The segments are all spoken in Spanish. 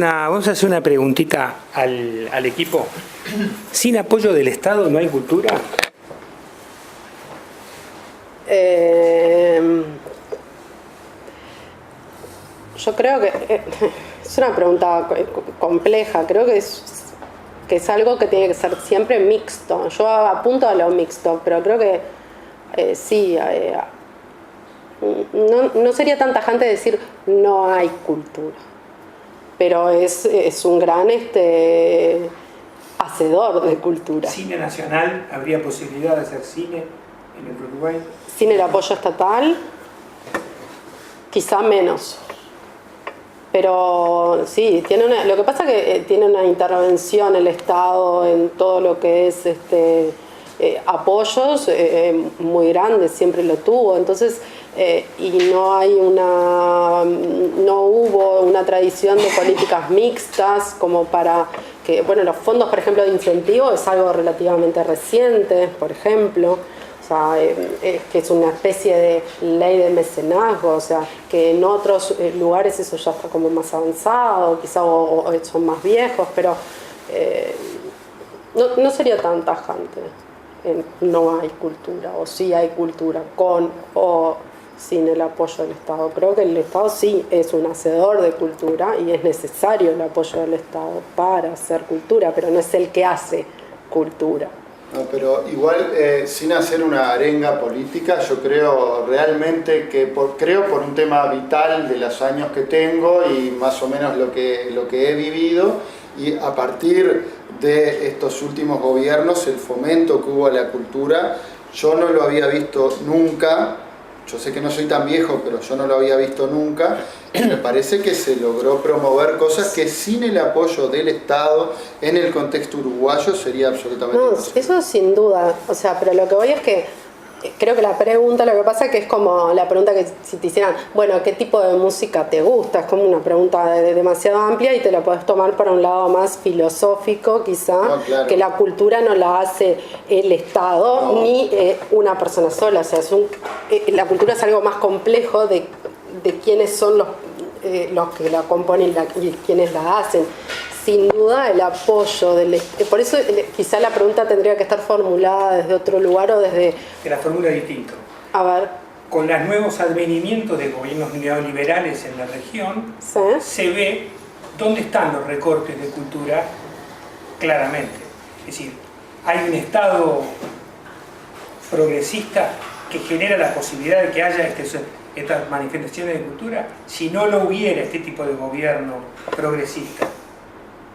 Vamos a hacer una preguntita al equipo. ¿Sin apoyo del Estado no hay cultura? Yo creo que es una pregunta compleja. Creo que es algo que tiene que ser siempre mixto. Yo apunto a lo mixto, pero creo que sí. No sería tan tajante decir no hay cultura. Pero es un gran hacedor de cultura. ¿Cine nacional? ¿Habría posibilidad de hacer cine en el Uruguay? Sin el apoyo estatal, quizá menos. Pero sí, lo que pasa es que tiene una intervención el Estado en todo lo que es apoyos muy grande, siempre lo tuvo. Entonces, y no hubo una tradición de políticas mixtas como para que, bueno, los fondos, por ejemplo, de incentivo es algo relativamente reciente, por ejemplo. O sea, que es una especie de ley de mecenazgo, o sea, que en otros lugares eso ya está como más avanzado, quizá o son más viejos, pero no sería tan tajante. No hay cultura, o sí hay cultura, con o sin el apoyo del Estado. Creo que el Estado sí es un hacedor de cultura y es necesario el apoyo del Estado para hacer cultura, pero no es el que hace cultura. No, pero igual, sin hacer una arenga política, yo creo realmente que creo por un tema vital de los años que tengo y más o menos lo que he vivido, y a partir de estos últimos gobiernos, el fomento que hubo a la cultura, yo no lo había visto nunca. Yo sé que no soy tan viejo, pero yo no lo había visto nunca. Y me parece que se logró promover cosas que sin el apoyo del Estado en el contexto uruguayo sería absolutamente imposible. Eso sin duda. O sea, pero lo que voy es que creo que la pregunta, lo que pasa es que es como la pregunta que si te hicieran, bueno, ¿qué tipo de música te gusta? Es como una pregunta demasiado amplia y te la puedes tomar para un lado más filosófico, quizá, claro. Que la cultura no la hace el Estado ni una persona sola. O sea, la cultura es algo más complejo de quiénes son los que la componen y quienes la hacen. Sin duda el apoyo por eso quizá la pregunta tendría que estar formulada desde otro lugar o desde... Que la formula distinto. A ver. Con los nuevos advenimientos de gobiernos neoliberales en la región, ¿sí? Se ve dónde están los recortes de cultura claramente. Es decir, hay un Estado progresista que genera la posibilidad de que haya estas manifestaciones de cultura. Si no lo hubiera este tipo de gobierno progresista,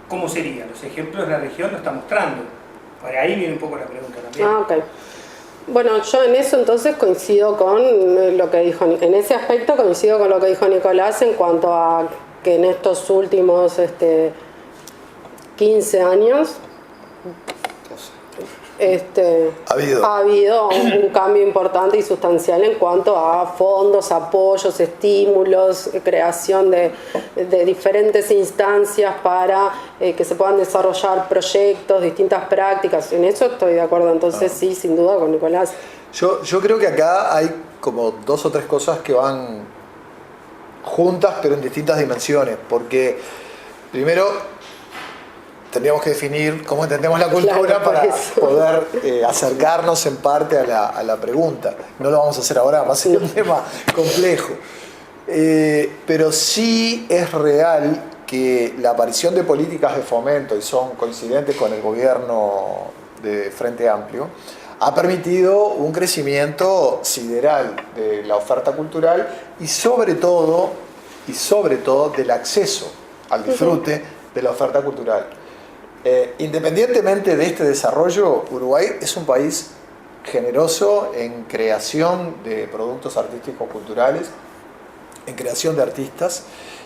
¿cómo sería? Los ejemplos de la región lo están mostrando. Por ahí viene un poco la pregunta también. Okay. Bueno, yo en eso entonces coincido con lo que dijo, en ese aspecto coincido con lo que dijo Nicolás en cuanto a que en estos últimos 15 años ha habido un cambio importante y sustancial en cuanto a fondos, apoyos, estímulos, creación de diferentes instancias para que se puedan desarrollar proyectos, distintas prácticas. En eso estoy de acuerdo, entonces sí, sin duda con Nicolás. Yo creo que acá hay como 2 o 3 cosas que van juntas pero en distintas dimensiones, porque primero tendríamos que definir cómo entendemos la cultura, claro, para poder acercarnos en parte a la pregunta. No lo vamos a hacer ahora, más es un tema complejo. Pero sí es real que la aparición de políticas de fomento, y son coincidentes con el gobierno de Frente Amplio, ha permitido un crecimiento sideral de la oferta cultural y sobre todo del acceso al disfrute de la oferta cultural. Independientemente de este desarrollo, Uruguay es un país generoso en creación de productos artísticos culturales, en creación de artistas.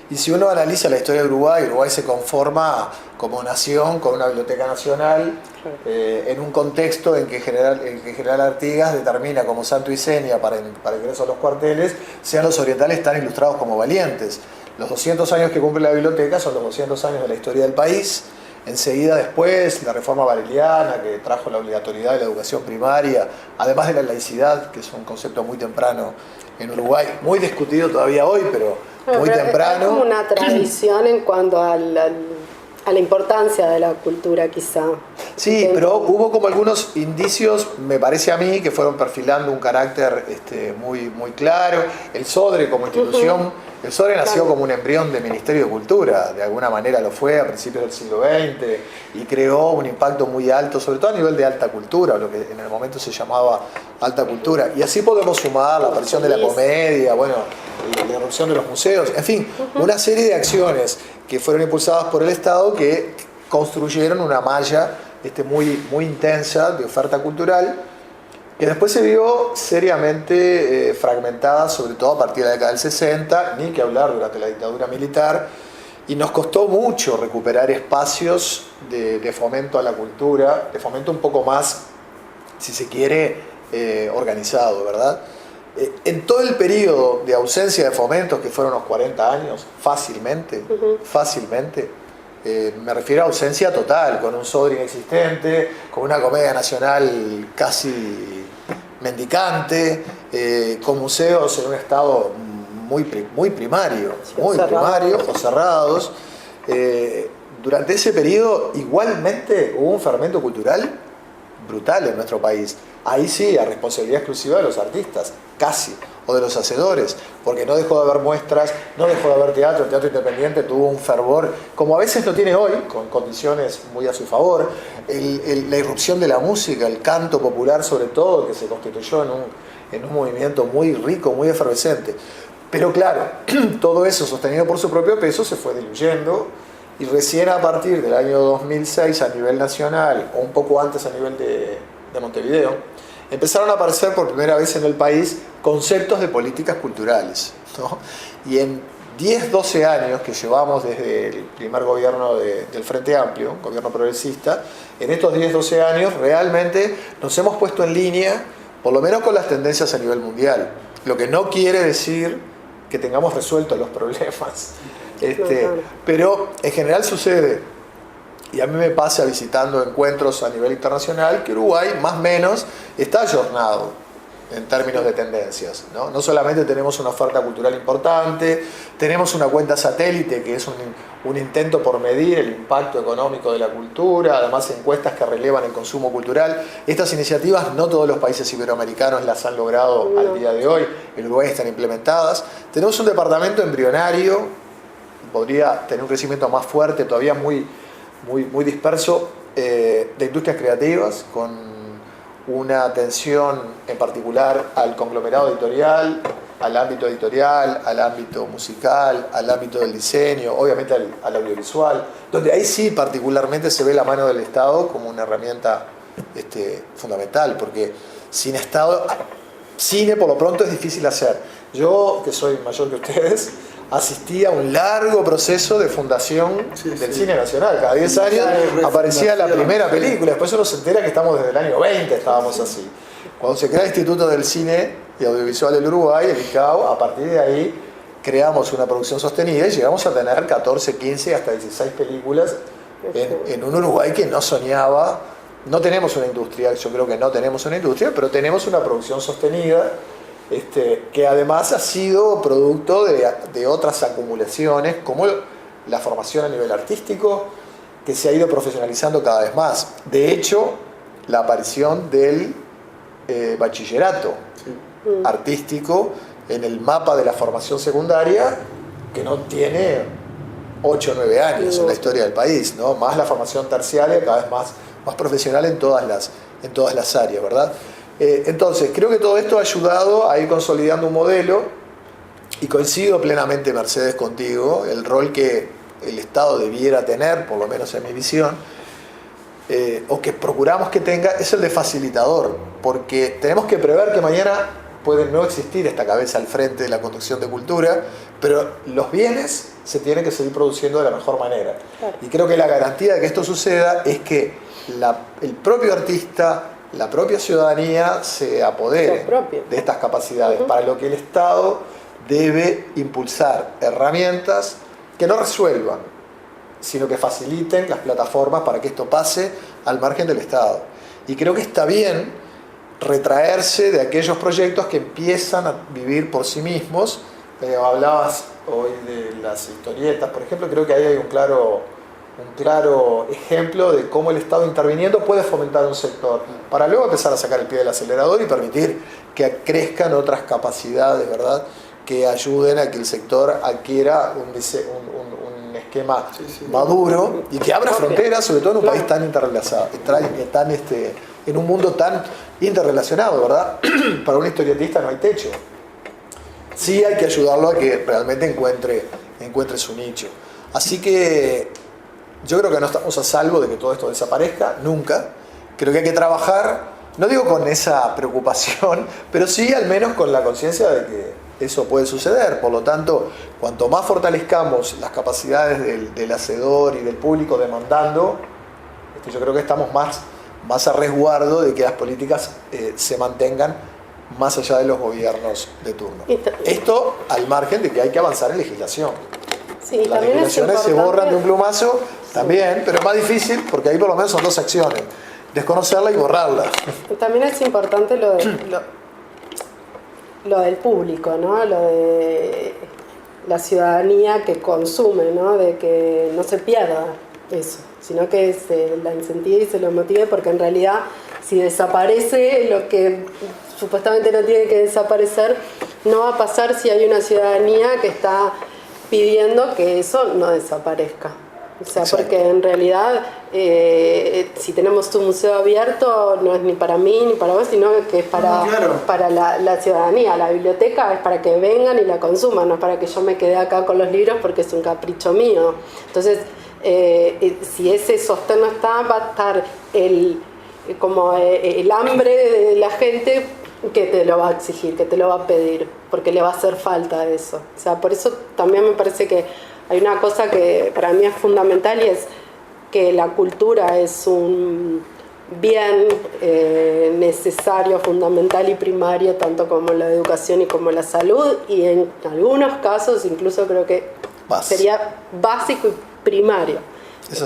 Y si uno analiza la historia de Uruguay, Uruguay se conforma como nación con una biblioteca nacional, en un contexto en que General Artigas determina como santo y seña para ingreso a los cuarteles sean los orientales tan ilustrados como valientes. Los 200 años que cumple la biblioteca son los 200 años de la historia del país. Enseguida después, la reforma vareliana, que trajo la obligatoriedad de la educación primaria, además de la laicidad, que es un concepto muy temprano en Uruguay, muy discutido todavía hoy, pero muy temprano. Es como una tradición en cuanto a la importancia de la cultura, quizá. Sí, pero hubo como algunos indicios, me parece a mí, que fueron perfilando un carácter muy claro. El SODRE como institución, el SODRE nació como un embrión de Ministerio de Cultura, de alguna manera lo fue a principios del siglo XX, y creó un impacto muy alto, sobre todo a nivel de alta cultura, lo que en el momento se llamaba alta cultura. Y así podemos sumar la aparición de la comedia, bueno, la irrupción de los museos, en fin, una serie de acciones que fueron impulsadas por el Estado que construyeron una malla muy intensa de oferta cultural, que después se vio seriamente fragmentada, sobre todo a partir de la década del 60, ni que hablar durante la dictadura militar, y nos costó mucho recuperar espacios de fomento a la cultura, de fomento un poco más, si se quiere, organizado, ¿verdad? En todo el periodo de ausencia de fomentos, que fueron unos 40 años, fácilmente, me refiero a ausencia total, con un SODRE inexistente, con una comedia nacional casi mendicante, con museos en un estado muy primario, o cerrados. Durante ese periodo igualmente hubo un fermento cultural brutal en nuestro país. Ahí sí, a responsabilidad exclusiva de los artistas, casi, o de los hacedores, porque no dejó de haber muestras, no dejó de haber teatro, el teatro independiente tuvo un fervor, como a veces lo tiene hoy, con condiciones muy a su favor, la irrupción de la música, el canto popular sobre todo, que se constituyó en un movimiento muy rico, muy efervescente. Pero claro, todo eso sostenido por su propio peso se fue diluyendo, y recién a partir del año 2006 a nivel nacional, o un poco antes a nivel de Montevideo, empezaron a aparecer por primera vez en el país conceptos de políticas culturales, ¿no? Y en 10, 12 años que llevamos desde el primer gobierno del Frente Amplio, gobierno progresista, en estos 10, 12 años realmente nos hemos puesto en línea, por lo menos con las tendencias a nivel mundial, lo que no quiere decir que tengamos resueltos los problemas. Pero en general sucede, y a mí me pasa visitando encuentros a nivel internacional, que Uruguay más o menos está ayornado en términos de tendencias, ¿no? No solamente tenemos una oferta cultural importante, tenemos una cuenta satélite que es un intento por medir el impacto económico de la cultura, además encuestas que relevan el consumo cultural. Estas iniciativas no todos los países iberoamericanos las han logrado al día de hoy, en Uruguay están implementadas. Tenemos un departamento embrionario, podría tener un crecimiento más fuerte, todavía muy disperso, de industrias creativas, con una atención en particular al conglomerado editorial, al ámbito musical, al ámbito del diseño, obviamente al audiovisual, donde ahí sí particularmente se ve la mano del Estado como una herramienta fundamental, porque sin Estado, cine por lo pronto es difícil hacer. Yo, que soy mayor que ustedes, asistí a un largo proceso de fundación del cine nacional. Cada 10 años aparecía la primera película, después uno se entera que estamos desde el año 20, estábamos así. Cuando se crea el Instituto del Cine y Audiovisual del Uruguay, el ICAO, a partir de ahí creamos una producción sostenida y llegamos a tener 14, 15, hasta 16 películas en un Uruguay que no soñaba. No tenemos una industria, yo creo que no tenemos una industria, pero tenemos una producción sostenida, que además ha sido producto de otras acumulaciones, como la formación a nivel artístico, que se ha ido profesionalizando cada vez más. De hecho, la aparición del bachillerato artístico en el mapa de la formación secundaria, que no tiene 8 o 9 años en la historia del país, ¿no? Más la formación terciaria, cada vez más profesional en todas las áreas, ¿verdad? Entonces, creo que todo esto ha ayudado a ir consolidando un modelo, y coincido plenamente, Mercedes, contigo, el rol que el Estado debiera tener, por lo menos en mi visión, o que procuramos que tenga, es el de facilitador, porque tenemos que prever que mañana puede no existir esta cabeza al frente de la conducción de cultura, pero los bienes se tienen que seguir produciendo de la mejor manera. Claro. Y creo que la garantía de que esto suceda es que el propio artista, la propia ciudadanía se apodere de estas capacidades, para lo que el Estado debe impulsar herramientas que no resuelvan, sino que faciliten las plataformas para que esto pase al margen del Estado. Y creo que está bien retraerse de aquellos proyectos que empiezan a vivir por sí mismos. Hablabas hoy de las historietas, por ejemplo, creo que ahí hay un claro ejemplo de cómo el Estado interviniendo puede fomentar un sector, para luego empezar a sacar el pie del acelerador y permitir que crezcan otras capacidades, ¿verdad?, que ayuden a que el sector adquiera un esquema maduro y que abra fronteras, sobre todo en un país tan interrelacionado, en un mundo tan interrelacionado, ¿verdad? Para un historietista no hay techo. Sí hay que ayudarlo a que realmente encuentre su nicho. Así que yo creo que no estamos a salvo de que todo esto desaparezca, nunca. Creo que hay que trabajar, no digo con esa preocupación, pero sí al menos con la conciencia de que eso puede suceder. Por lo tanto, cuanto más fortalezcamos las capacidades del hacedor y del público demandando, yo creo que estamos más a resguardo de que las políticas se mantengan más allá de los gobiernos de turno. Esto al margen de que hay que avanzar en legislación. Sí, las legislaciones se borran de un plumazo, también, pero es más difícil porque ahí por lo menos son dos acciones: desconocerla y borrarla. También es importante lo del público, ¿no? Lo de la ciudadanía que consume, ¿no? De que no se pierda eso, sino que se la incentive y se lo motive, porque en realidad si desaparece lo que supuestamente no tiene que desaparecer, no va a pasar si hay una ciudadanía que está pidiendo que eso no desaparezca. O sea, exacto, porque en realidad si tenemos un museo abierto no es ni para mí ni para vos, sino que es para la ciudadanía. La biblioteca es para que vengan y la consuman, no es para que yo me quede acá con los libros porque es un capricho mío. Entonces, si ese sostén no está, va a estar el hambre de la gente que te lo va a exigir, que te lo va a pedir, porque le va a hacer falta eso. O sea, por eso también me parece que hay una cosa que para mí es fundamental, y es que la cultura es un bien necesario, fundamental y primario, tanto como la educación y como la salud, y en algunos casos incluso creo que sería básico y primario.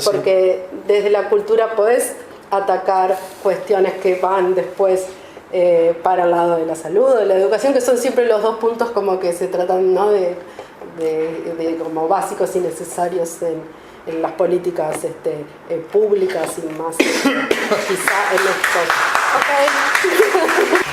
Porque desde la cultura podés atacar cuestiones que van después para el lado de la salud o de la educación, que son siempre los dos puntos como que se tratan, ¿no?, de como básicos y necesarios en las políticas públicas y más quizá en esto. Okay.